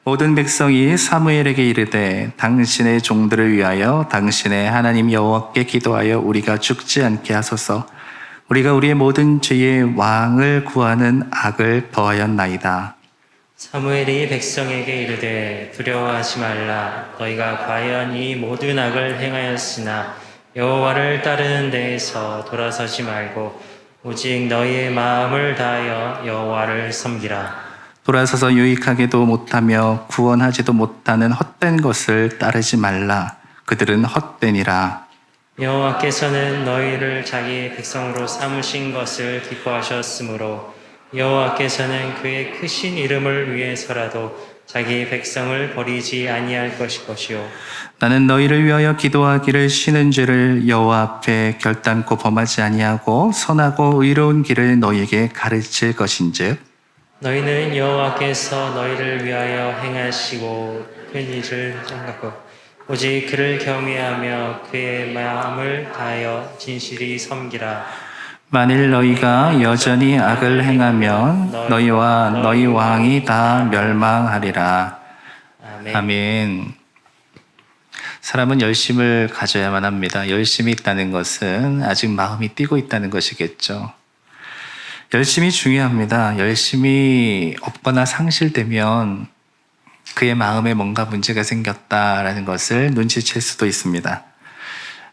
모든 백성이 사무엘에게 이르되 당신의 종들을 위하여 당신의 하나님 여호와께 기도하여 우리가 죽지 않게 하소서. 우리가 우리의 모든 죄의 왕을 구하는 악을 더하였나이다. 사무엘이 백성에게 이르되 두려워하지 말라. 너희가 과연 이 모든 악을 행하였으나 여호와를 따르는 데에서 돌아서지 말고 오직 너희의 마음을 다하여 여호와를 섬기라. 돌아서서 유익하게도 못하며 구원하지도 못하는 헛된 것을 따르지 말라. 그들은 헛되니라. 여호와께서는 너희를 자기 백성으로 삼으신 것을 기뻐하셨으므로 여호와께서는 그의 크신 이름을 위해서라도 자기 백성을 버리지 아니할 것이요. 나는 너희를 위하여 기도하기를 쉬는 죄를 여호와 앞에 결단코 범하지 아니하고 선하고 의로운 길을 너희에게 가르칠 것인즉 너희는 여호와께서 너희를 위하여 행하시고 큰 일을 생각하고 오직 그를 경외하며 그의 마음을 다하여 진실이 섬기라. 만일 너희가 여전히 악을 행하면 너희와 너희 왕이 다 멸망하리라. 아멘. 사람은 열심을 가져야만 합니다. 열심이 있다는 것은 아직 마음이 뛰고 있다는 것이겠죠. 열심이 중요합니다. 열심이 없거나 상실되면 그의 마음에 뭔가 문제가 생겼다라는 것을 눈치챌 수도 있습니다.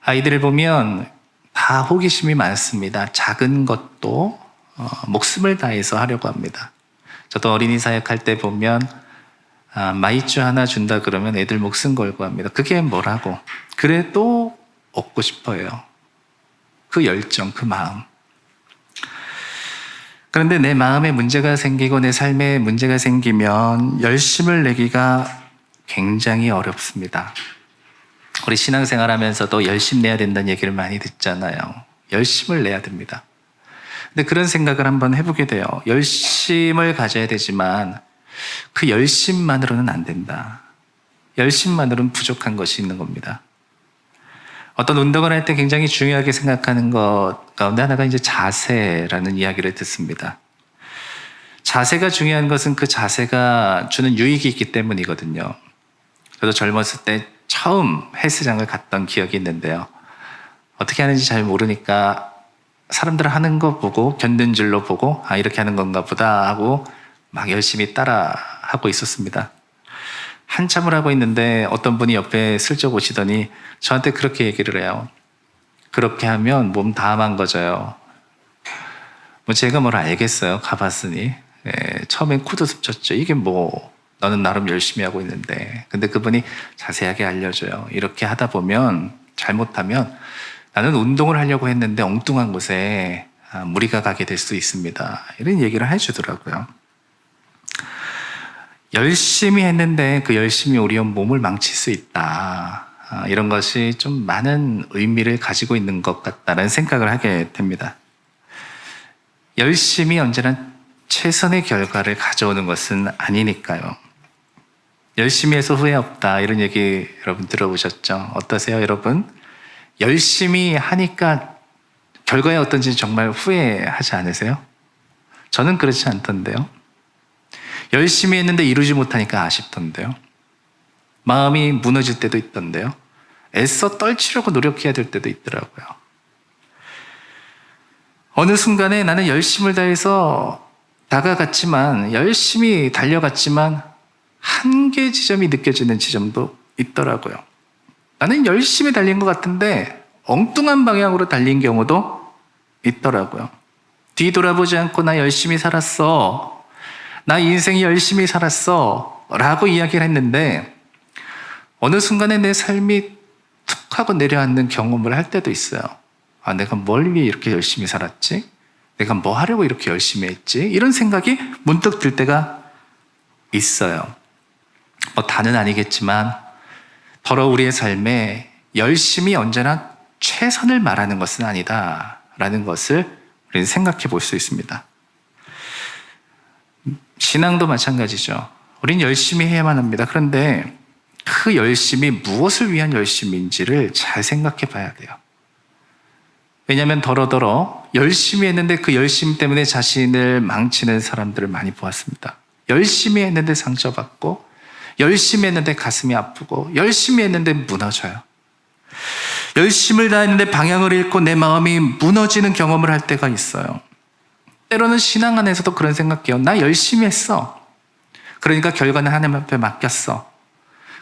아이들을 보면 다 호기심이 많습니다. 작은 것도 목숨을 다해서 하려고 합니다. 저도 어린이 사역할 때 보면 마이쮸 하나 준다 그러면 애들 목숨 걸고 합니다. 그게 뭐라고? 그래도 얻고 싶어요. 그 열정, 그 마음. 그런데 내 마음에 문제가 생기고 내 삶에 문제가 생기면 열심을 내기가 굉장히 어렵습니다. 우리 신앙생활 하면서도 열심 내야 된다는 얘기를 많이 듣잖아요. 열심을 내야 됩니다. 근데 그런 생각을 한번 해보게 돼요. 열심을 가져야 되지만 그 열심만으로는 안 된다. 열심만으로는 부족한 것이 있는 겁니다. 어떤 운동을 할 때 굉장히 중요하게 생각하는 것 가운데 하나가 이제 자세라는 이야기를 듣습니다. 자세가 중요한 것은 그 자세가 주는 유익이 있기 때문이거든요. 저도 젊었을 때 처음 헬스장을 갔던 기억이 있는데요. 어떻게 하는지 잘 모르니까 사람들 하는 거 보고 견눈 질로 보고 이렇게 하는 건가 보다 하고 막 열심히 따라 하고 있었습니다. 한참을 하고 있는데 어떤 분이 옆에 슬쩍 오시더니 저한테 그렇게 얘기를 해요. 그렇게 하면 몸 다 망가져요. 뭐 제가 뭘 알겠어요. 가봤으니. 처음엔 코드습 쳤죠. 이게 뭐 너는 나름 열심히 하고 있는데. 근데 그분이 자세하게 알려줘요. 이렇게 하다 보면 잘못하면 나는 운동을 하려고 했는데 엉뚱한 곳에 무리가 가게 될 수 있습니다. 이런 얘기를 해주더라고요. 열심히 했는데 그 열심히 우리 몸을 망칠 수 있다. 이런 것이 좀 많은 의미를 가지고 있는 것 같다는 생각을 하게 됩니다. 열심히 언제나 최선의 결과를 가져오는 것은 아니니까요. 열심히 해서 후회 없다. 이런 얘기 여러분 들어보셨죠? 어떠세요, 여러분? 열심히 하니까 결과에 어떤지 정말 후회하지 않으세요? 저는 그렇지 않던데요. 열심히 했는데 이루지 못하니까 아쉽던데요. 마음이 무너질 때도 있던데요. 애써 떨치려고 노력해야 될 때도 있더라고요. 어느 순간에 나는 열심을 다해서 다가갔지만 열심히 달려갔지만 한계 지점이 느껴지는 지점도 있더라고요. 나는 열심히 달린 것 같은데 엉뚱한 방향으로 달린 경우도 있더라고요. 뒤돌아보지 않고 나 열심히 살았어. 나 인생이 열심히 살았어. 라고 이야기를 했는데 어느 순간에 내 삶이 툭 하고 내려앉는 경험을 할 때도 있어요. 내가 뭘 위해 이렇게 열심히 살았지? 내가 뭐 하려고 이렇게 열심히 했지? 이런 생각이 문득 들 때가 있어요. 뭐 다는 아니겠지만 더러 우리의 삶에 열심히 언제나 최선을 말하는 것은 아니다라는 것을 우리는 생각해 볼 수 있습니다. 신앙도 마찬가지죠. 우린 열심히 해야만 합니다. 그런데 그 열심이 무엇을 위한 열심인지를 잘 생각해 봐야 돼요. 왜냐하면 더러더러 열심히 했는데 그 열심 때문에 자신을 망치는 사람들을 많이 보았습니다. 열심히 했는데 상처받고 열심히 했는데 가슴이 아프고 열심히 했는데 무너져요. 열심을 다했는데 방향을 잃고 내 마음이 무너지는 경험을 할 때가 있어요. 때로는 신앙 안에서도 그런 생각해요. 나 열심히 했어. 그러니까 결과는 하나님 앞에 맡겼어.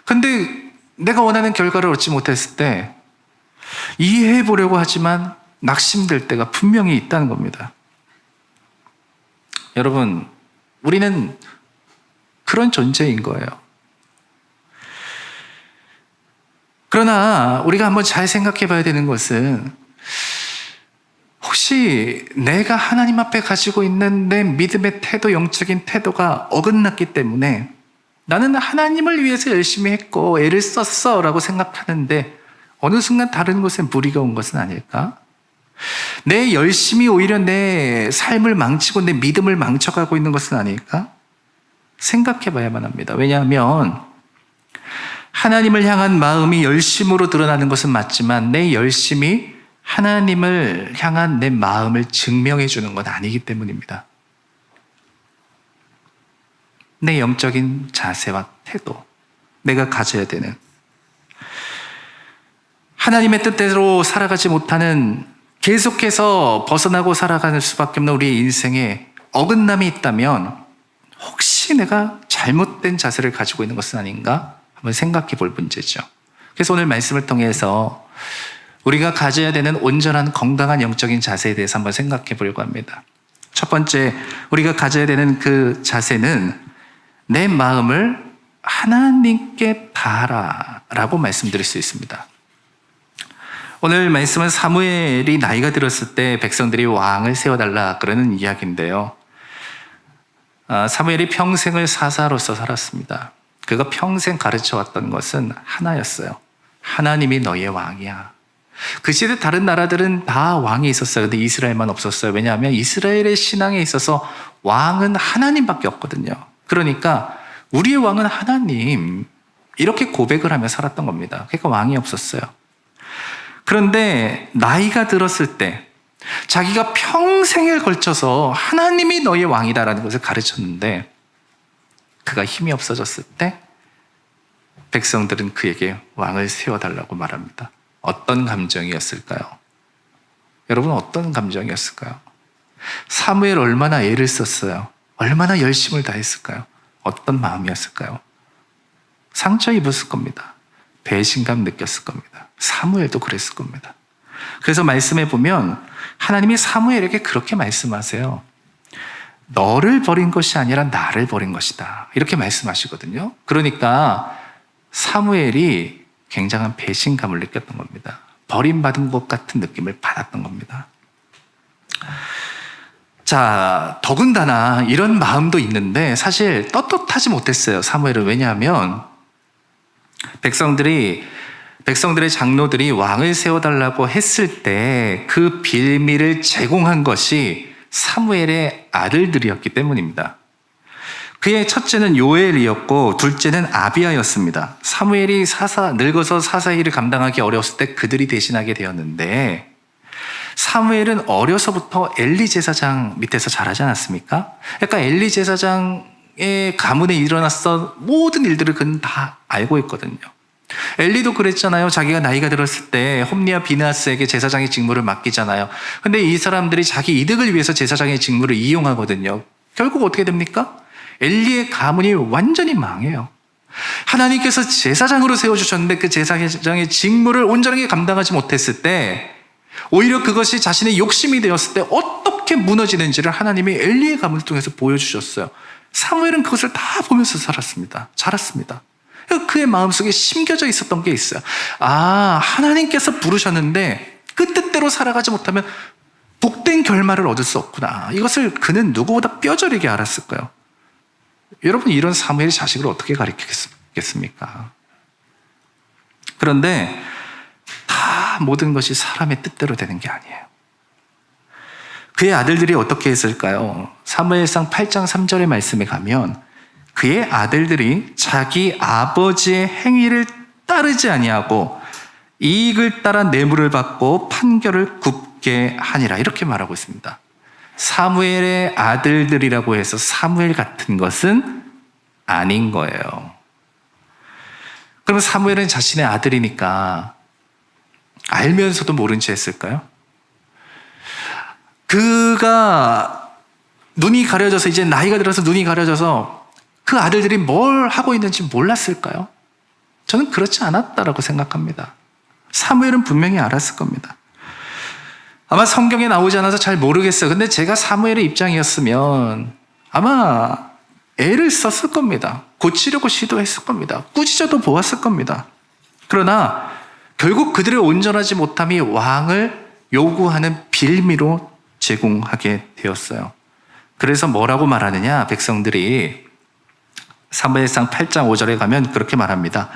근데 내가 원하는 결과를 얻지 못했을 때 이해해 보려고 하지만 낙심될 때가 분명히 있다는 겁니다. 여러분, 우리는 그런 존재인 거예요. 그러나 우리가 한번 잘 생각해 봐야 되는 것은 혹시 내가 하나님 앞에 가지고 있는 내 믿음의 태도, 영적인 태도가 어긋났기 때문에 나는 하나님을 위해서 열심히 했고 애를 썼어 라고 생각하는데 어느 순간 다른 곳에 무리가 온 것은 아닐까? 내 열심이 오히려 내 삶을 망치고 내 믿음을 망쳐가고 있는 것은 아닐까? 생각해 봐야만 합니다. 왜냐하면 하나님을 향한 마음이 열심으로 드러나는 것은 맞지만 내 열심이 하나님을 향한 내 마음을 증명해 주는 건 아니기 때문입니다. 내 영적인 자세와 태도, 내가 가져야 되는 하나님의 뜻대로 살아가지 못하는 계속해서 벗어나고 살아가는 수밖에 없는 우리의 인생에 어긋남이 있다면 혹시 내가 잘못된 자세를 가지고 있는 것은 아닌가? 한번 생각해 볼 문제죠. 그래서 오늘 말씀을 통해서 우리가 가져야 되는 온전한 건강한 영적인 자세에 대해서 한번 생각해 보려고 합니다. 첫 번째, 우리가 가져야 되는 그 자세는 내 마음을 하나님께 다하라라고 말씀드릴 수 있습니다. 오늘 말씀은 사무엘이 나이가 들었을 때 백성들이 왕을 세워달라 그러는 이야기인데요. 사무엘이 평생을 사사로서 살았습니다. 그가 평생 가르쳐왔던 것은 하나였어요. 하나님이 너의 왕이야. 그 시대 다른 나라들은 다 왕이 있었어요. 근데 이스라엘만 없었어요. 왜냐하면 이스라엘의 신앙에 있어서 왕은 하나님밖에 없거든요. 그러니까 우리의 왕은 하나님, 이렇게 고백을 하며 살았던 겁니다. 그러니까 왕이 없었어요. 그런데 나이가 들었을 때 자기가 평생에 걸쳐서 하나님이 너의 왕이다라는 것을 가르쳤는데 그가 힘이 없어졌을 때 백성들은 그에게 왕을 세워달라고 말합니다. 어떤 감정이었을까요? 여러분, 어떤 감정이었을까요? 사무엘 얼마나 애를 썼어요? 얼마나 열심을 다했을까요? 어떤 마음이었을까요? 상처 입었을 겁니다. 배신감 느꼈을 겁니다. 사무엘도 그랬을 겁니다. 그래서 말씀해 보면 하나님이 사무엘에게 그렇게 말씀하세요. 너를 버린 것이 아니라 나를 버린 것이다. 이렇게 말씀하시거든요. 그러니까 사무엘이 굉장한 배신감을 느꼈던 겁니다. 버림받은 것 같은 느낌을 받았던 겁니다. 자, 더군다나 이런 마음도 있는데 사실 떳떳하지 못했어요, 사무엘은. 왜냐하면 백성들의 장로들이 왕을 세워달라고 했을 때 그 빌미를 제공한 것이 사무엘의 아들들이었기 때문입니다. 그의 첫째는 요엘이었고 둘째는 아비야였습니다. 사무엘이 늙어서 사사일을 감당하기 어려웠을 때 그들이 대신하게 되었는데 사무엘은 어려서부터 엘리 제사장 밑에서 자라지 않았습니까? 그러니까 엘리 제사장의 가문에 일어났던 모든 일들을 그는 다 알고 있거든요. 엘리도 그랬잖아요. 자기가 나이가 들었을 때 홈리와 비느하스에게 제사장의 직무를 맡기잖아요. 근데 이 사람들이 자기 이득을 위해서 제사장의 직무를 이용하거든요. 결국 어떻게 됩니까? 엘리의 가문이 완전히 망해요. 하나님께서 제사장으로 세워주셨는데 그 제사장의 직무를 온전하게 감당하지 못했을 때 오히려 그것이 자신의 욕심이 되었을 때 어떻게 무너지는지를 하나님이 엘리의 가문을 통해서 보여주셨어요. 사무엘은 그것을 다 보면서 자랐습니다. 그의 마음속에 심겨져 있었던 게 있어요. 아, 하나님께서 부르셨는데 그 뜻대로 살아가지 못하면 복된 결말을 얻을 수 없구나. 이것을 그는 누구보다 뼈저리게 알았을 거예요. 여러분, 이런 사무엘이 자식을 어떻게 가르치겠습니까? 그런데 다 모든 것이 사람의 뜻대로 되는 게 아니에요. 그의 아들들이 어떻게 했을까요? 사무엘상 8장 3절의 말씀에 가면 그의 아들들이 자기 아버지의 행위를 따르지 아니하고 이익을 따라 뇌물을 받고 판결을 굽게 하니라, 이렇게 말하고 있습니다. 사무엘의 아들들이라고 해서 사무엘 같은 것은 아닌 거예요. 그러면 사무엘은 자신의 아들이니까 알면서도 모른 채 했을까요? 그가 눈이 가려져서 이제 나이가 들어서 눈이 가려져서 그 아들들이 뭘 하고 있는지 몰랐을까요? 저는 그렇지 않았다라고 생각합니다. 사무엘은 분명히 알았을 겁니다. 아마 성경에 나오지 않아서 잘 모르겠어요. 근데 제가 사무엘의 입장이었으면 아마 애를 썼을 겁니다. 고치려고 시도했을 겁니다. 꾸짖어도 보았을 겁니다. 그러나 결국 그들의 온전하지 못함이 왕을 요구하는 빌미로 제공하게 되었어요. 그래서 뭐라고 말하느냐? 백성들이 사무엘상 8장 5절에 가면 그렇게 말합니다.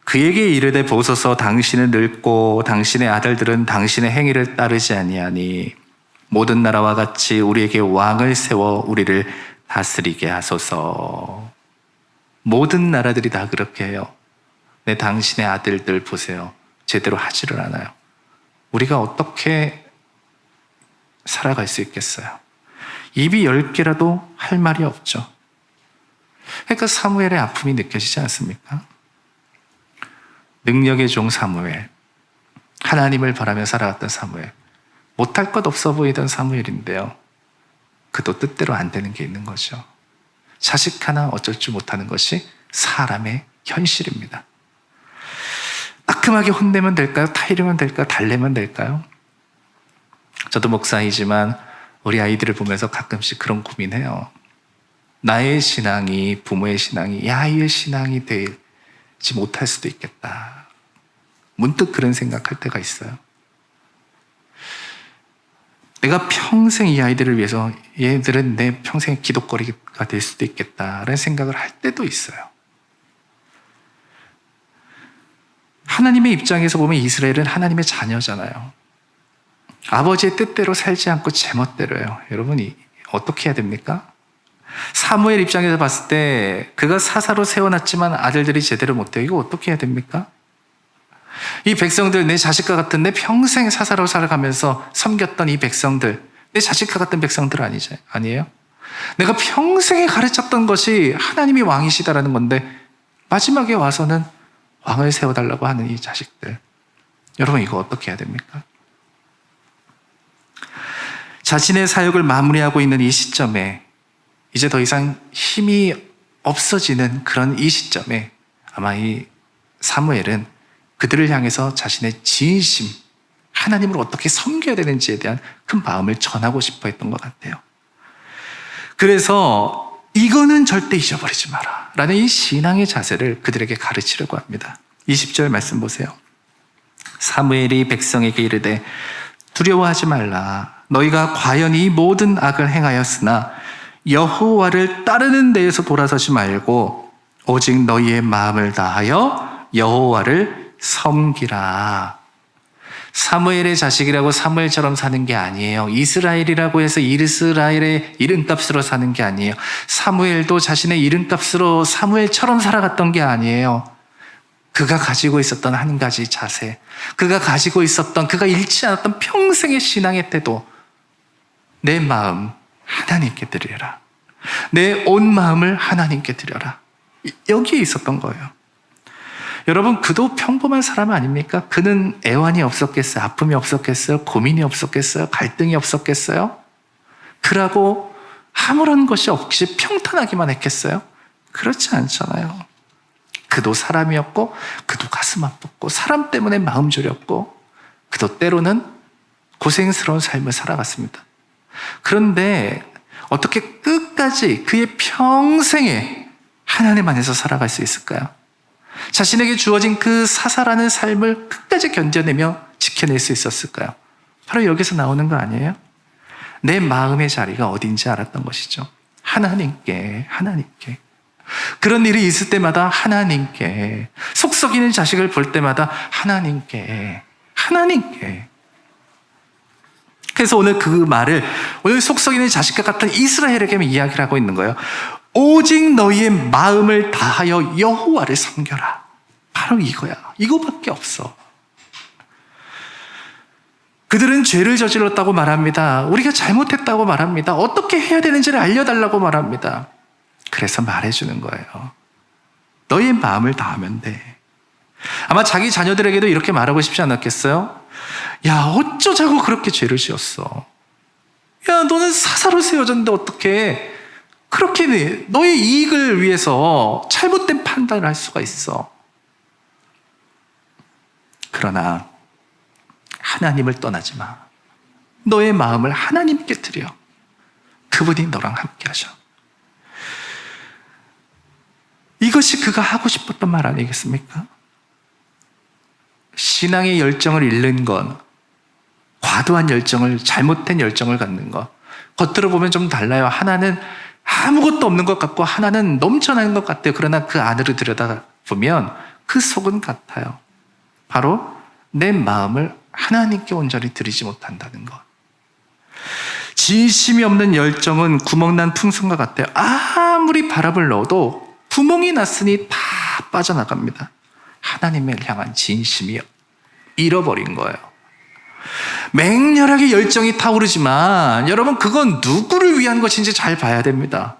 그에게 이르되 보소서 당신은 늙고 당신의 아들들은 당신의 행위를 따르지 아니하니 모든 나라와 같이 우리에게 왕을 세워 우리를 다스리게 하소서. 모든 나라들이 다 그렇게 해요. 네, 당신의 아들들 보세요. 제대로 하지를 않아요. 우리가 어떻게 살아갈 수 있겠어요? 입이 10개라도 할 말이 없죠. 그러니까 사무엘의 아픔이 느껴지지 않습니까? 능력의 종 사무엘, 하나님을 바라며 살아갔던 사무엘, 못할 것 없어 보이던 사무엘인데요, 그도 뜻대로 안 되는 게 있는 거죠. 자식 하나 어쩔 줄 못하는 것이 사람의 현실입니다. 따끔하게 혼내면 될까요? 타이르면 될까요? 달래면 될까요? 저도 목사이지만 우리 아이들을 보면서 가끔씩 그런 고민해요. 나의 신앙이, 부모의 신앙이 야의 신앙이 되지 못할 수도 있겠다. 문득 그런 생각할 때가 있어요. 내가 평생 이 아이들을 위해서 얘들은 내 평생의 기도거리가 될 수도 있겠다라는 생각을 할 때도 있어요. 하나님의 입장에서 보면 이스라엘은 하나님의 자녀잖아요. 아버지의 뜻대로 살지 않고 제멋대로요. 여러분이 어떻게 해야 됩니까? 사무엘 입장에서 봤을 때 그가 사사로 세워놨지만 아들들이 제대로 못해요. 이거 어떻게 해야 됩니까? 이 백성들, 내 자식과 같은, 내 평생 사사로 살아가면서 섬겼던 이 백성들, 내 자식과 같은 백성들 아니에요? 내가 평생에 가르쳤던 것이 하나님이 왕이시다라는 건데 마지막에 와서는 왕을 세워달라고 하는 이 자식들, 여러분 이거 어떻게 해야 됩니까? 자신의 사역을 마무리하고 있는 이 시점에, 이제 더 이상 힘이 없어지는 그런 이 시점에 아마 이 사무엘은 그들을 향해서 자신의 진심, 하나님을 어떻게 섬겨야 되는지에 대한 큰 마음을 전하고 싶어 했던 것 같아요. 그래서 이거는 절대 잊어버리지 마라 라는 이 신앙의 자세를 그들에게 가르치려고 합니다. 20절 말씀 보세요. 사무엘이 백성에게 이르되 두려워하지 말라. 너희가 과연 이 모든 악을 행하였으나 여호와를 따르는 데에서 돌아서지 말고 오직 너희의 마음을 다하여 여호와를 섬기라. 사무엘의 자식이라고 사무엘처럼 사는 게 아니에요. 이스라엘이라고 해서 이스라엘의 이름값으로 사는 게 아니에요. 사무엘도 자신의 이름값으로 사무엘처럼 살아갔던 게 아니에요. 그가 가지고 있었던 한 가지 자세, 그가 가지고 있었던, 그가 잃지 않았던 평생의 신앙의 태도, 내 마음 하나님께 드려라. 내 온 마음을 하나님께 드려라. 여기에 있었던 거예요. 여러분, 그도 평범한 사람 아닙니까? 그는 애환이 없었겠어요? 아픔이 없었겠어요? 고민이 없었겠어요? 갈등이 없었겠어요? 그라고 아무런 것이 없이 평탄하기만 했겠어요? 그렇지 않잖아요. 그도 사람이었고, 그도 가슴 아팠고, 사람 때문에 마음 졸였고, 그도 때로는 고생스러운 삶을 살아갔습니다. 그런데 어떻게 끝까지 그의 평생에 하나님 안에서 살아갈 수 있을까요? 자신에게 주어진 그 사사라는 삶을 끝까지 견뎌내며 지켜낼 수 있었을까요? 바로 여기서 나오는 거 아니에요? 내 마음의 자리가 어딘지 알았던 것이죠. 하나님께. 그런 일이 있을 때마다 하나님께, 속 썩이는 자식을 볼 때마다 하나님께. 그래서 오늘 그 말을, 오늘 속 썩이는 자식과 같은 이스라엘에게 이야기를 하고 있는 거예요. 오직 너희의 마음을 다하여 여호와를 섬겨라. 바로 이거야. 이거밖에 없어. 그들은 죄를 저질렀다고 말합니다. 우리가 잘못했다고 말합니다. 어떻게 해야 되는지를 알려달라고 말합니다. 그래서 말해주는 거예요. 너희의 마음을 다하면 돼. 아마 자기 자녀들에게도 이렇게 말하고 싶지 않았겠어요? 야, 어쩌자고 그렇게 죄를 지었어. 야, 너는 사사로 세워졌는데 어떻게 그렇게 너의 이익을 위해서 잘못된 판단을 할 수가 있어. 그러나 하나님을 떠나지 마. 너의 마음을 하나님께 드려. 그분이 너랑 함께 하셔. 이것이 그가 하고 싶었던 말 아니겠습니까? 신앙의 열정을 잃는 건 과도한 열정을, 잘못된 열정을 갖는 것. 겉으로 보면 좀 달라요. 하나는 아무것도 없는 것 같고 하나는 넘쳐나는 것 같아요. 그러나 그 안으로 들여다보면 그 속은 같아요. 바로 내 마음을 하나님께 온전히 드리지 못한다는 것. 진심이 없는 열정은 구멍난 풍선과 같아요. 아무리 바람을 넣어도 구멍이 났으니 다 빠져나갑니다. 하나님을 향한 진심이 잃어버린 거예요. 맹렬하게 열정이 타오르지만 여러분, 그건 누구를 위한 것인지 잘 봐야 됩니다.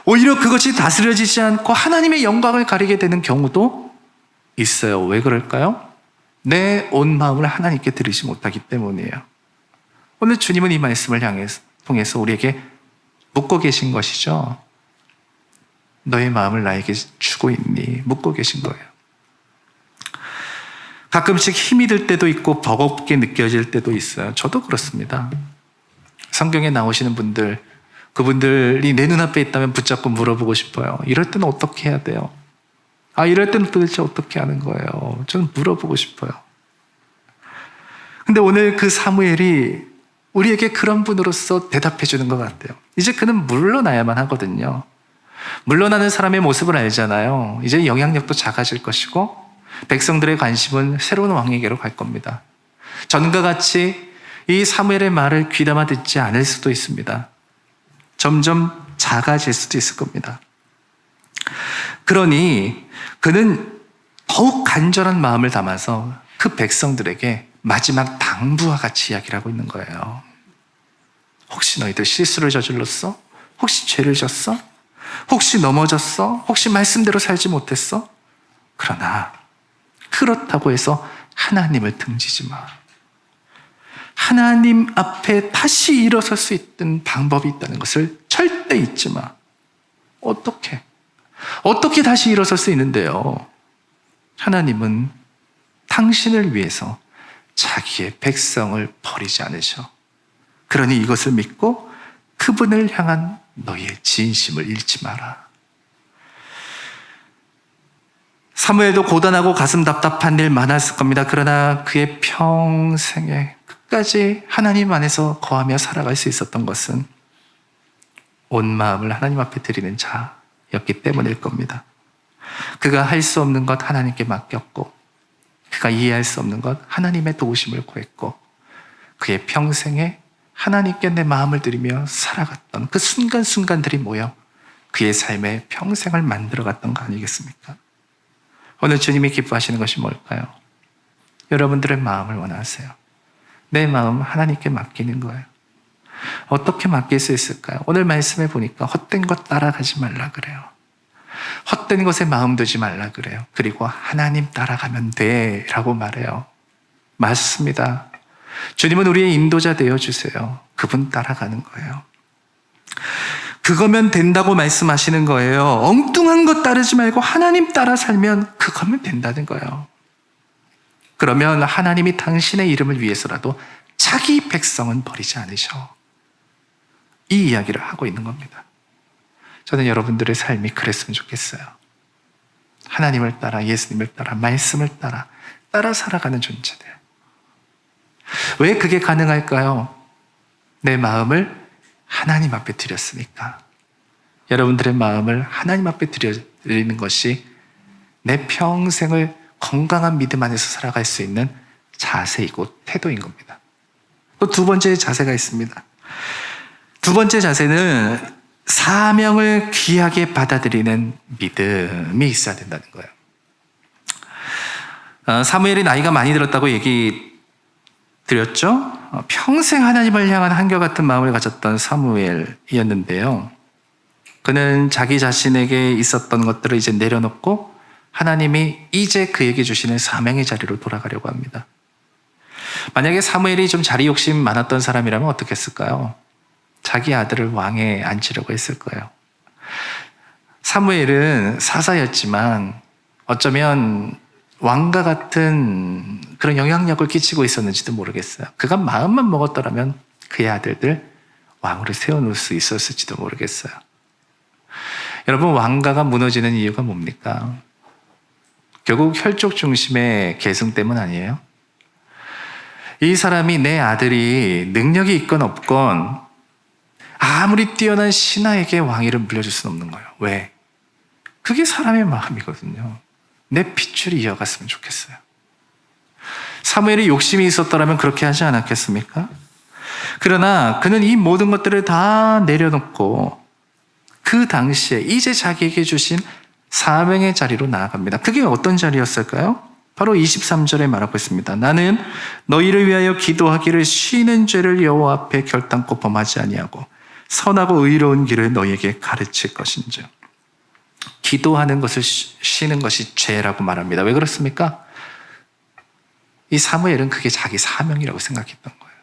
오히려 그것이 다스려지지 않고 하나님의 영광을 가리게 되는 경우도 있어요. 왜 그럴까요? 내 온 마음을 하나님께 드리지 못하기 때문이에요. 오늘 주님은 이 말씀을 통해서 우리에게 묻고 계신 것이죠. 너의 마음을 나에게 주고 있니? 묻고 계신 거예요. 가끔씩 힘이 들 때도 있고 버겁게 느껴질 때도 있어요. 저도 그렇습니다. 성경에 나오시는 분들, 그분들이 내 눈앞에 있다면 붙잡고 물어보고 싶어요. 이럴 때는 어떻게 해야 돼요? 이럴 때는 도대체 어떻게 하는 거예요? 저는 물어보고 싶어요. 근데 오늘 그 사무엘이 우리에게 그런 분으로서 대답해 주는 것 같아요. 이제 그는 물러나야만 하거든요. 물러나는 사람의 모습을 알잖아요. 이제 영향력도 작아질 것이고 백성들의 관심은 새로운 왕에게로 갈 겁니다. 전과 같이 이 사무엘의 말을 귀담아 듣지 않을 수도 있습니다. 점점 작아질 수도 있을 겁니다. 그러니 그는 더욱 간절한 마음을 담아서 그 백성들에게 마지막 당부와 같이 이야기를 하고 있는 거예요. 혹시 너희들 실수를 저질렀어? 혹시 죄를 졌어? 혹시 넘어졌어? 혹시 말씀대로 살지 못했어? 그러나 그렇다고 해서 하나님을 등지지 마. 하나님 앞에 다시 일어설 수 있는 방법이 있다는 것을 절대 잊지 마. 어떻게 다시 일어설 수 있는데요? 하나님은 당신을 위해서 자기의 백성을 버리지 않으셔. 그러니 이것을 믿고 그분을 향한 너의 진심을 잃지 마라. 사무엘도 고단하고 가슴 답답한 일 많았을 겁니다. 그러나 그의 평생에 끝까지 하나님 안에서 거하며 살아갈 수 있었던 것은 온 마음을 하나님 앞에 드리는 자였기 때문일 겁니다. 그가 할 수 없는 것 하나님께 맡겼고, 그가 이해할 수 없는 것 하나님의 도우심을 구했고, 그의 평생에 하나님께 내 마음을 드리며 살아갔던 그 순간순간들이 모여 그의 삶의 평생을 만들어갔던 거 아니겠습니까? 오늘 주님이 기뻐하시는 것이 뭘까요? 여러분들의 마음을 원하세요. 내 마음 하나님께 맡기는 거예요. 어떻게 맡길 수 있을까요? 오늘 말씀해 보니까 헛된 것 따라가지 말라 그래요. 헛된 것에 마음 두지 말라 그래요. 그리고 하나님 따라가면 돼 라고 말해요. 맞습니다. 주님은 우리의 인도자 되어주세요. 그분 따라가는 거예요. 그거면 된다고 말씀하시는 거예요. 엉뚱한 것 따르지 말고 하나님 따라 살면 그거면 된다는 거예요. 그러면 하나님이 당신의 이름을 위해서라도 자기 백성은 버리지 않으셔. 이 이야기를 하고 있는 겁니다. 저는 여러분들의 삶이 그랬으면 좋겠어요. 하나님을 따라, 예수님을 따라, 말씀을 따라 살아가는 존재들. 왜 그게 가능할까요? 내 마음을 하나님 앞에 드렸으니까. 여러분들의 마음을 하나님 앞에 드리는 것이 내 평생을 건강한 믿음 안에서 살아갈 수 있는 자세이고 태도인 겁니다. 또 두 번째 자세가 있습니다. 두 번째 자세는 사명을 귀하게 받아들이는 믿음이 있어야 된다는 거예요. 사무엘이 나이가 많이 들었다고 얘기 드렸죠? 평생 하나님을 향한 한결같은 마음을 가졌던 사무엘이었는데요. 그는 자기 자신에게 있었던 것들을 이제 내려놓고 하나님이 이제 그에게 주시는 사명의 자리로 돌아가려고 합니다. 만약에 사무엘이 좀 자리 욕심 많았던 사람이라면 어떻게 했을까요? 자기 아들을 왕에 앉히려고 했을 거예요. 사무엘은 사사였지만 어쩌면 왕과 같은 그런 영향력을 끼치고 있었는지도 모르겠어요. 그가 마음만 먹었더라면 그의 아들들 왕으로 세워놓을 수 있었을지도 모르겠어요. 여러분, 왕가가 무너지는 이유가 뭡니까? 결국 혈족 중심의 계승 때문 아니에요? 이 사람이 내 아들이 능력이 있건 없건 아무리 뛰어난 신하에게 왕위를 물려줄 수는 없는 거예요. 왜? 그게 사람의 마음이거든요. 내 핏줄이 이어갔으면 좋겠어요. 사무엘이 욕심이 있었더라면 그렇게 하지 않았겠습니까? 그러나 그는 이 모든 것들을 다 내려놓고 그 당시에 이제 자기에게 주신 사명의 자리로 나아갑니다. 그게 어떤 자리였을까요? 바로 23절에 말하고 있습니다. 나는 너희를 위하여 기도하기를 쉬는 죄를 여호와 앞에 결단코 범하지 아니하고 선하고 의로운 길을 너희에게 가르칠 것인즉. 기도하는 것을 쉬는 것이 죄라고 말합니다. 왜 그렇습니까? 이 사무엘은 그게 자기 사명이라고 생각했던 거예요.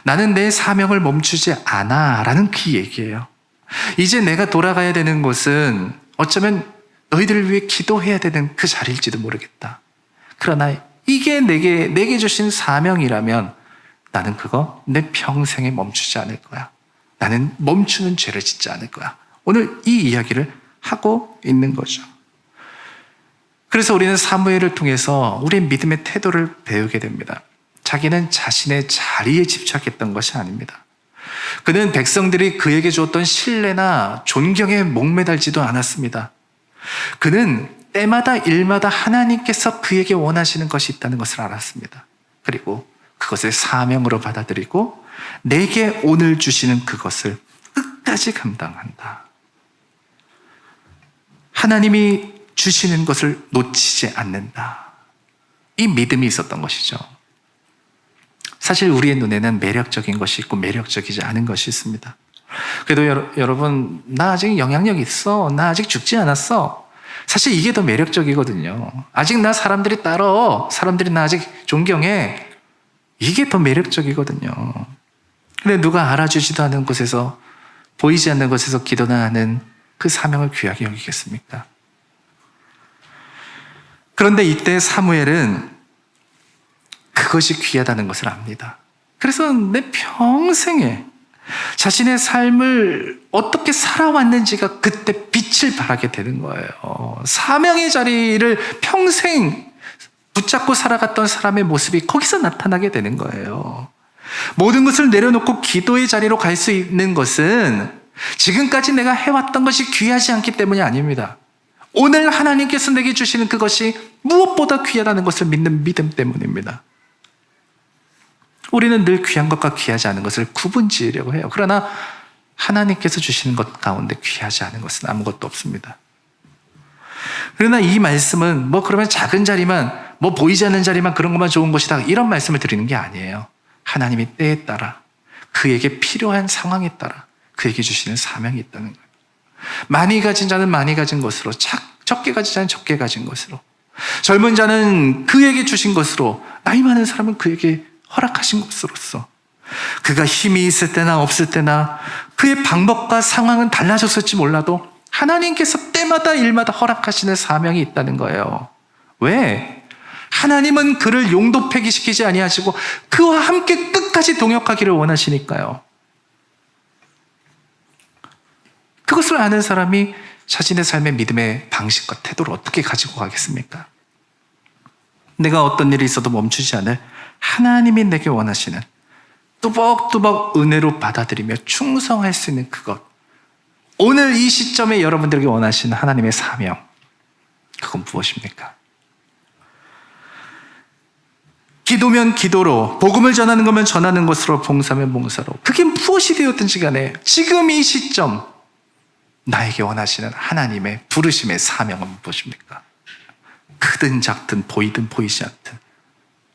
나는 내 사명을 멈추지 않아 라는 그 얘기예요. 이제 내가 돌아가야 되는 곳은 어쩌면 너희들을 위해 기도해야 되는 그 자리일지도 모르겠다. 그러나 이게 내게 주신 사명이라면 나는 그거 내 평생에 멈추지 않을 거야. 나는 멈추는 죄를 짓지 않을 거야. 오늘 이 이야기를 하고 있는 거죠. 그래서 우리는 사무엘을 통해서 우리의 믿음의 태도를 배우게 됩니다. 자기는 자신의 자리에 집착했던 것이 아닙니다. 그는 백성들이 그에게 주었던 신뢰나 존경에 목매달지도 않았습니다. 그는 때마다 일마다 하나님께서 그에게 원하시는 것이 있다는 것을 알았습니다. 그리고 그것을 사명으로 받아들이고 내게 오늘 주시는 그것을 끝까지 감당한다. 하나님이 주시는 것을 놓치지 않는다. 이 믿음이 있었던 것이죠. 사실 우리의 눈에는 매력적인 것이 있고 매력적이지 않은 것이 있습니다. 그래도 여러분, 나 아직 영향력 있어. 나 아직 죽지 않았어. 사실 이게 더 매력적이거든요. 아직 나 사람들이 따라. 사람들이 나 아직 존경해. 이게 더 매력적이거든요. 근데 누가 알아주지도 않은 곳에서, 보이지 않는 곳에서 기도나 하는 그 사명을 귀하게 여기겠습니까? 그런데 이때 사무엘은 그것이 귀하다는 것을 압니다. 그래서 내 평생에 자신의 삶을 어떻게 살아왔는지가 그때 빛을 발하게 되는 거예요. 사명의 자리를 평생 붙잡고 살아갔던 사람의 모습이 거기서 나타나게 되는 거예요. 모든 것을 내려놓고 기도의 자리로 갈 수 있는 것은 지금까지 내가 해왔던 것이 귀하지 않기 때문이 아닙니다. 오늘 하나님께서 내게 주시는 그것이 무엇보다 귀하다는 것을 믿는 믿음 때문입니다. 우리는 늘 귀한 것과 귀하지 않은 것을 구분 지으려고 해요. 그러나 하나님께서 주시는 것 가운데 귀하지 않은 것은 아무것도 없습니다. 그러나 이 말씀은 그러면 작은 자리만, 보이지 않는 자리만 그런 것만 좋은 것이다, 이런 말씀을 드리는 게 아니에요. 하나님이 때에 따라 그에게 필요한 상황에 따라 그에게 주시는 사명이 있다는 거예요. 많이 가진 자는 많이 가진 것으로, 적게 가진 자는 적게 가진 것으로, 젊은 자는 그에게 주신 것으로, 나이 많은 사람은 그에게 허락하신 것으로서, 그가 힘이 있을 때나 없을 때나 그의 방법과 상황은 달라졌을지 몰라도 하나님께서 때마다 일마다 허락하시는 사명이 있다는 거예요. 왜? 하나님은 그를 용도 폐기시키지 아니하시고 그와 함께 끝까지 동역하기를 원하시니까요. 그것을 아는 사람이 자신의 삶의 믿음의 방식과 태도를 어떻게 가지고 가겠습니까? 내가 어떤 일이 있어도 멈추지 않을 하나님이 내게 원하시는 뚜벅뚜벅 은혜로 받아들이며 충성할 수 있는 그것, 오늘 이 시점에 여러분들에게 원하시는 하나님의 사명, 그건 무엇입니까? 기도면 기도로, 복음을 전하는 거면 전하는 것으로, 봉사면 봉사로, 그게 무엇이 되었든지 간에 지금 이 시점 나에게 원하시는 하나님의 부르심의 사명은 무엇입니까? 크든 작든 보이든 보이지 않든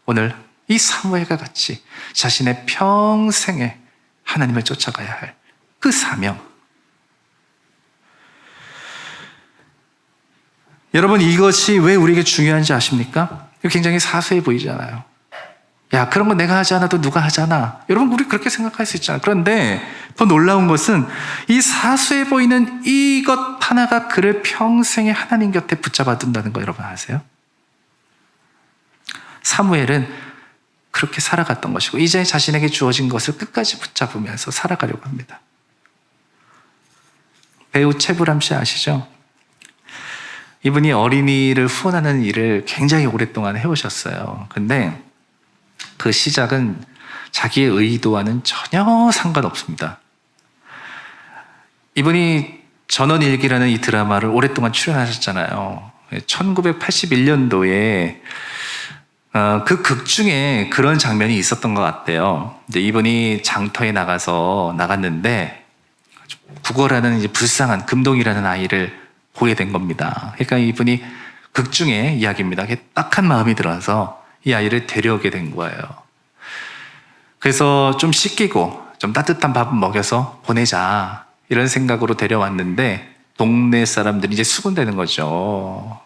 오늘 이 사무엘과 같이 자신의 평생에 하나님을 쫓아가야 할 그 사명, 여러분, 이것이 왜 우리에게 중요한지 아십니까? 이거 굉장히 사소해 보이잖아요. 야, 그런 거 내가 하지 않아도 누가 하잖아. 여러분, 우리 그렇게 생각할 수 있잖아요. 그런데 더 놀라운 것은 이 사소해 보이는 이것 하나가 그를 평생에 하나님 곁에 붙잡아 둔다는 거 여러분 아세요? 사무엘은 그렇게 살아갔던 것이고 이제 자신에게 주어진 것을 끝까지 붙잡으면서 살아가려고 합니다. 배우 최불암 씨 아시죠? 이분이 어린이를 후원하는 일을 굉장히 오랫동안 해오셨어요. 근데 그 시작은 자기의 의도와는 전혀 상관없습니다. 이분이 전원일기라는 이 드라마를 오랫동안 출연하셨잖아요. 1981년도에 그 극 중에 그런 장면이 있었던 것 같아요. 이제 이분이 장터에 나갔는데 국어라는 이제 불쌍한 금동이라는 아이를 보게 된 겁니다. 그러니까 이분이 극 중에 이야기입니다. 딱한 마음이 들어서 이 아이를 데려오게 된 거예요. 그래서 좀 씻기고 좀 따뜻한 밥 먹여서 보내자 이런 생각으로 데려왔는데 동네 사람들이 이제 수군대는 거죠.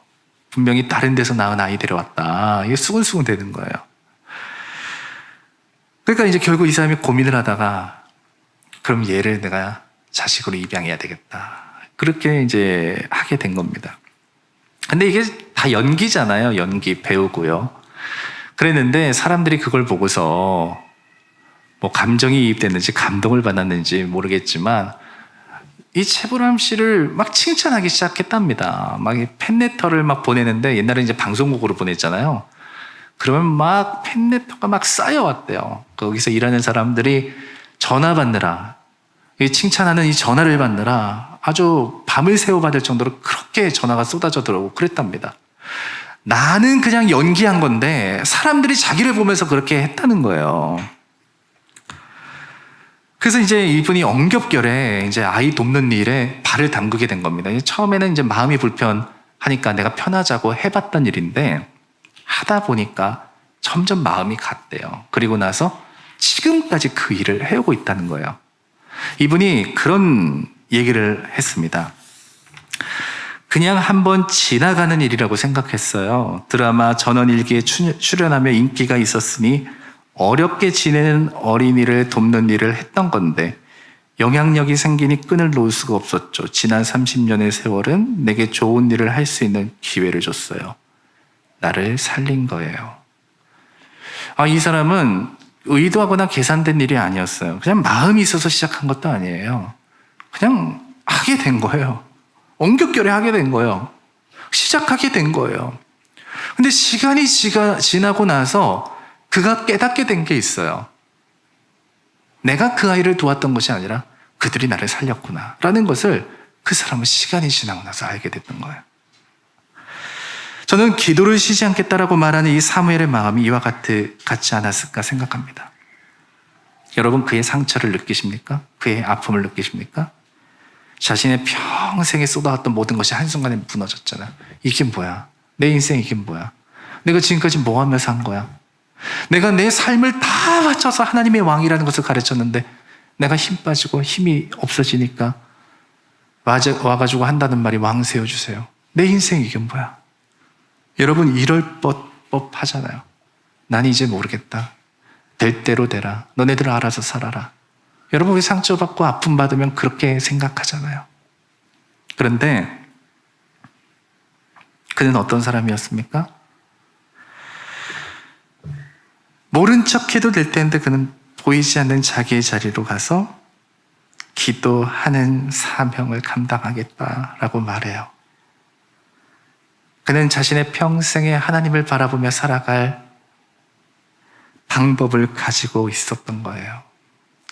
분명히 다른 데서 낳은 아이 데려왔다. 이게 수군수군 되는 거예요. 그러니까 이제 결국 이 사람이 고민을 하다가 그럼 얘를 내가 자식으로 입양해야 되겠다. 그렇게 이제 하게 된 겁니다. 근데 이게 다 연기잖아요. 연기, 배우고요. 그랬는데 사람들이 그걸 보고서 뭐 감정이 이입됐는지 감동을 받았는지 모르겠지만 이 최불암 씨를 막 칭찬하기 시작했답니다. 막 팬레터를 막 보내는데 옛날에 이제 방송국으로 보냈잖아요. 그러면 막 팬레터가 막 쌓여왔대요. 거기서 일하는 사람들이 전화 받느라 이 칭찬하는 이 전화를 받느라 아주 밤을 새워 받을 정도로 그렇게 전화가 쏟아져 들어오고 그랬답니다. 나는 그냥 연기한 건데 사람들이 자기를 보면서 그렇게 했다는 거예요. 그래서 이제 이분이 엉겹결에 이제 아이 돕는 일에 발을 담그게 된 겁니다. 처음에는 이제 마음이 불편하니까 내가 편하자고 해봤던 일인데 하다 보니까 점점 마음이 갔대요. 그리고 나서 지금까지 그 일을 해오고 있다는 거예요. 이분이 그런 얘기를 했습니다. 그냥 한번 지나가는 일이라고 생각했어요. 드라마 전원일기에 출연하며 인기가 있었으니 어렵게 지내는 어린이를 돕는 일을 했던 건데 영향력이 생기니 끈을 놓을 수가 없었죠. 지난 30년의 세월은 내게 좋은 일을 할 수 있는 기회를 줬어요. 나를 살린 거예요. 이 사람은 의도하거나 계산된 일이 아니었어요. 그냥 마음이 있어서 시작한 것도 아니에요. 그냥 하게 된 거예요. 엉겹결에 하게 된 거예요. 시작하게 된 거예요. 근데 시간이 지나고 나서 그가 깨닫게 된 게 있어요. 내가 그 아이를 도왔던 것이 아니라 그들이 나를 살렸구나 라는 것을 그 사람은 시간이 지나고 나서 알게 됐던 거예요. 저는 기도를 쉬지 않겠다라고 말하는 이 사무엘의 마음이 이와 같지 않았을까 생각합니다. 여러분, 그의 상처를 느끼십니까? 그의 아픔을 느끼십니까? 자신의 평생에 쏟아왔던 모든 것이 한순간에 무너졌잖아요. 이게 뭐야? 내 인생 이게 뭐야? 내가 지금까지 뭐 하면서 한 거야? 내가 내 삶을 다 바쳐서 하나님의 왕이라는 것을 가르쳤는데 내가 힘 빠지고 힘이 없어지니까 와가지고 한다는 말이 왕 세워주세요. 내 인생 이게 뭐야? 여러분, 이럴 법하잖아요. 난 이제 모르겠다. 될 대로 되라. 너네들 알아서 살아라. 여러분, 우리 상처받고 아픔 받으면 그렇게 생각하잖아요. 그런데 그는 어떤 사람이었습니까? 모른 척해도 될 텐데 그는 보이지 않는 자기의 자리로 가서 기도하는 사명을 감당하겠다라고 말해요. 그는 자신의 평생에 하나님을 바라보며 살아갈 방법을 가지고 있었던 거예요.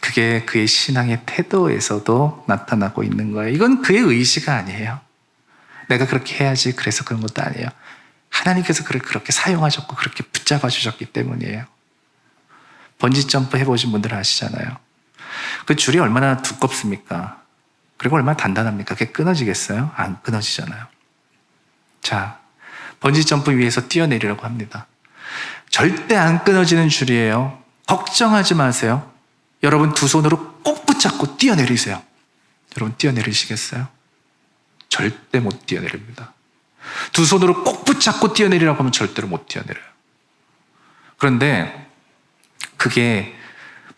그게 그의 신앙의 태도에서도 나타나고 있는 거예요. 이건 그의 의지가 아니에요. 내가 그렇게 해야지 그래서 그런 것도 아니에요. 하나님께서 그를 그렇게 사용하셨고 그렇게 붙잡아 주셨기 때문이에요. 번지점프 해보신 분들 아시잖아요. 그 줄이 얼마나 두껍습니까? 그리고 얼마나 단단합니까? 그게 끊어지겠어요? 안 끊어지잖아요. 자, 번지점프 위에서 뛰어내리라고 합니다. 절대 안 끊어지는 줄이에요. 걱정하지 마세요. 여러분 두 손으로 꼭 붙잡고 뛰어내리세요. 여러분 뛰어내리시겠어요? 절대 못 뛰어내립니다. 두 손으로 꼭 붙잡고 뛰어내리라고 하면 절대로 못 뛰어내려요. 그런데 그게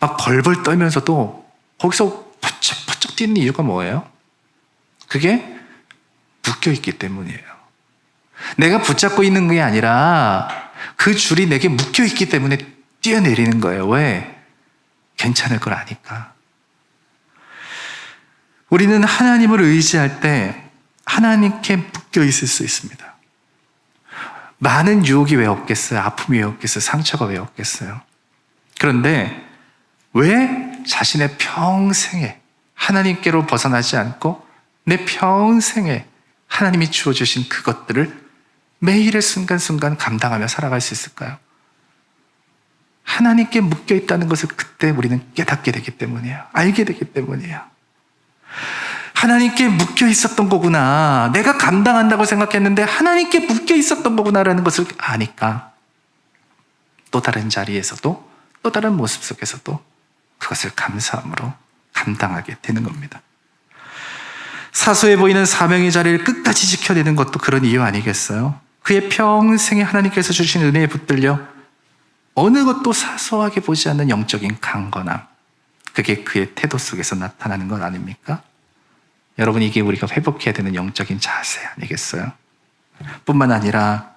막 벌벌 떨면서도 거기서 퍼쩍퍼쩍 뛰는 이유가 뭐예요? 그게 묶여있기 때문이에요. 내가 붙잡고 있는 게 아니라 그 줄이 내게 묶여있기 때문에 뛰어내리는 거예요. 왜? 괜찮을 걸 아니까. 우리는 하나님을 의지할 때 하나님께 묶여있을 수 있습니다. 많은 유혹이 왜 없겠어요? 아픔이 왜 없겠어요? 상처가 왜 없겠어요? 그런데 왜 자신의 평생에 하나님께로 벗어나지 않고 내 평생에 하나님이 주어주신 그것들을 매일의 순간순간 감당하며 살아갈 수 있을까요? 하나님께 묶여있다는 것을 그때 우리는 깨닫게 되기 때문이에요. 알게 되기 때문이에요. 하나님께 묶여있었던 거구나. 내가 감당한다고 생각했는데 하나님께 묶여있었던 거구나라는 것을 아니까 또 다른 자리에서도 또 다른 모습 속에서도 그것을 감사함으로 감당하게 되는 겁니다. 사소해 보이는 사명의 자리를 끝까지 지켜내는 것도 그런 이유 아니겠어요? 그의 평생에 하나님께서 주신 은혜에 붙들려 어느 것도 사소하게 보지 않는 영적인 강건함, 그게 그의 태도 속에서 나타나는 것 아닙니까? 여러분, 이게 우리가 회복해야 되는 영적인 자세 아니겠어요? 뿐만 아니라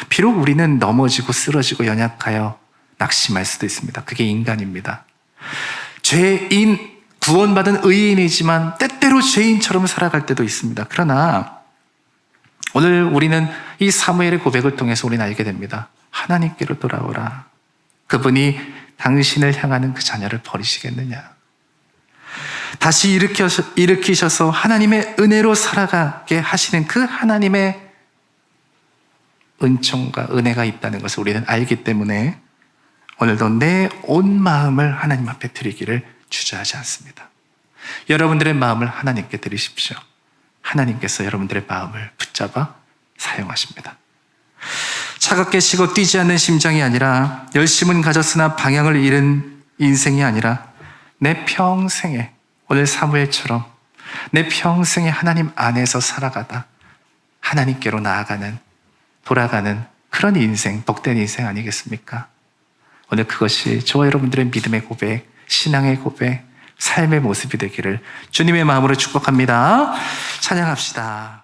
비록 우리는 넘어지고 쓰러지고 연약하여 낙심할 수도 있습니다. 그게 인간입니다. 죄인, 구원받은 의인이지만 때때로 죄인처럼 살아갈 때도 있습니다. 그러나 오늘 우리는 이 사무엘의 고백을 통해서 우리는 알게 됩니다. 하나님께로 돌아오라. 그분이 당신을 향하는 그 자녀를 버리시겠느냐. 다시 일으키셔서 하나님의 은혜로 살아가게 하시는 그 하나님의 은총과 은혜가 있다는 것을 우리는 알기 때문에 오늘도 내 온 마음을 하나님 앞에 드리기를 주저하지 않습니다. 여러분들의 마음을 하나님께 드리십시오. 하나님께서 여러분들의 마음을 붙잡아 사용하십니다. 차갑게 식어 뛰지 않는 심장이 아니라 열심은 가졌으나 방향을 잃은 인생이 아니라 내 평생에 오늘 사무엘처럼 내 평생에 하나님 안에서 살아가다 하나님께로 나아가는 돌아가는 그런 인생, 복된 인생 아니겠습니까? 오늘 그것이 저와 여러분들의 믿음의 고백, 신앙의 고백, 삶의 모습이 되기를 주님의 마음으로 축복합니다. 찬양합시다.